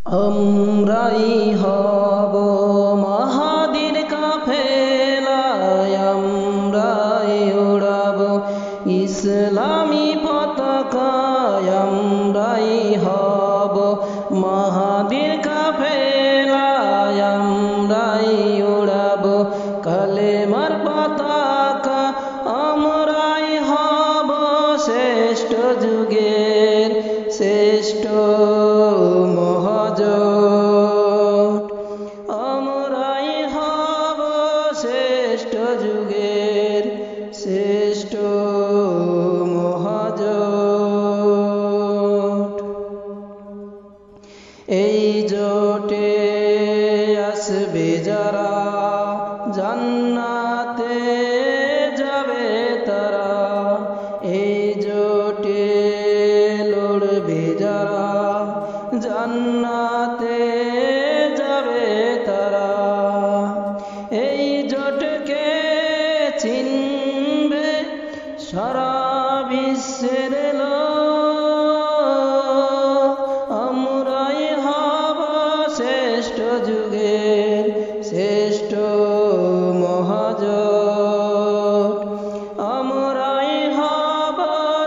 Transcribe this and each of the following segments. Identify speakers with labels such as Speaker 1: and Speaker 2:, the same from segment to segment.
Speaker 1: আমরাই হব মাহাদীর কাফেলায়, আমরাই উড়াব ইসলামী পতাকায়, আমরাই হব মাহাদীর কাফেলায়, আমরাই উড়াব কালেমার পতাকা, আমরাই হব শ্রেষ্ঠ যুগের শ্রেষ্ঠ মহাজোট, আমরাই হব শ্রেষ্ঠ যুগের শ্রেষ্ঠ মহাজোট। এই জোটে আসবে যারা, জান্নাতে যাবে তারা, এই জোটে লড়বে যারা, জান্নাতে যাবে তারা। এই জোটকে চিনবে সারা বিশ্বের লোক, আমরাই হব শ্রেষ্ঠ যুগের শ্রেষ্ঠ মহাজোট, আমরাই হব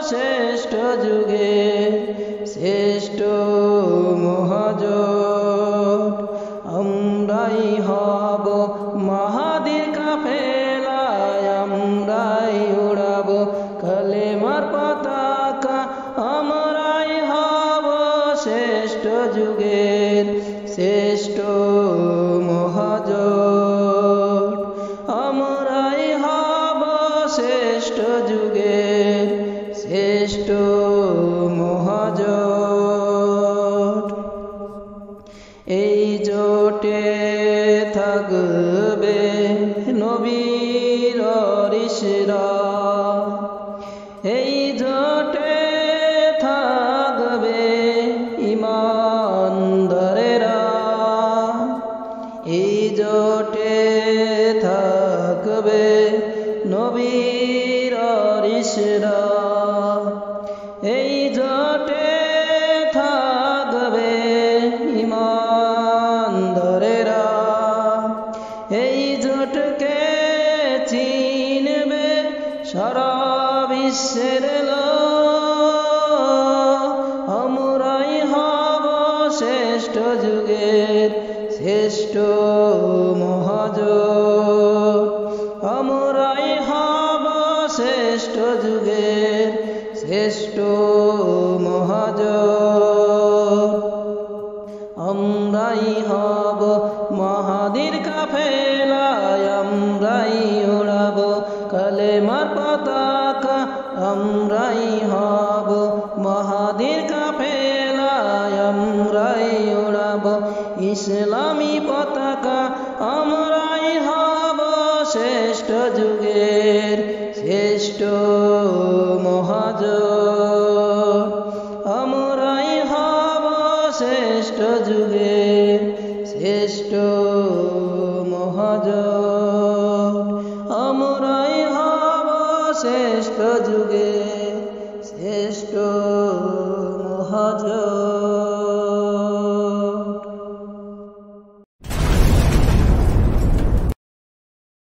Speaker 1: শ্রেষ্ঠ যুগের শ্রেষ্ঠ মহাজোট। আমরাই হব মাহাদীর কাফেলায়, আমরাই উড়াব কালেমার পতাকা, আমরাই হব শ্রেষ্ঠ যুগের শ্রেষ্ঠ মহাজোট, আমরাই হব শ্রেষ্ঠ যুগের শ্রেষ্ঠ মহাজোট। এই জোটে থাকবে নবীর ঋষিরা, এই জোটে থাকবে ঈমানদারেরা, এই জোটে থাকবে নবীর ঋষিরা, এই জোটে থাকবে ঈমানদারেরা, এই জোটকে চিনবে সারা বিশ্বের লোক, আমরাই হব শ্রেষ্ঠ যুগের শ্রেষ্ঠ মহাজোট, আমরাই হব শ্রেষ্ঠ যুগের শ্রেষ্ঠ মহাজোট। আমরাই হব মাহাদীর কাফেলায়, আমরাই উড়াব কালেমার পতাকা, আমরাই হব মাহাদীর কাফেলায়, আমরাই উড়াব ইসলামী পতাকা, আমরাই হব শ্রেষ্ঠ যুগের শ্রেষ্ঠ মহাজোট, আমরাই হব শ্রেষ্ঠ যুগের শ্রেষ্ঠ মহাজোট, আমরাই হব শ্রেষ্ঠ যুগের শ্রেষ্ঠ মহাজোট।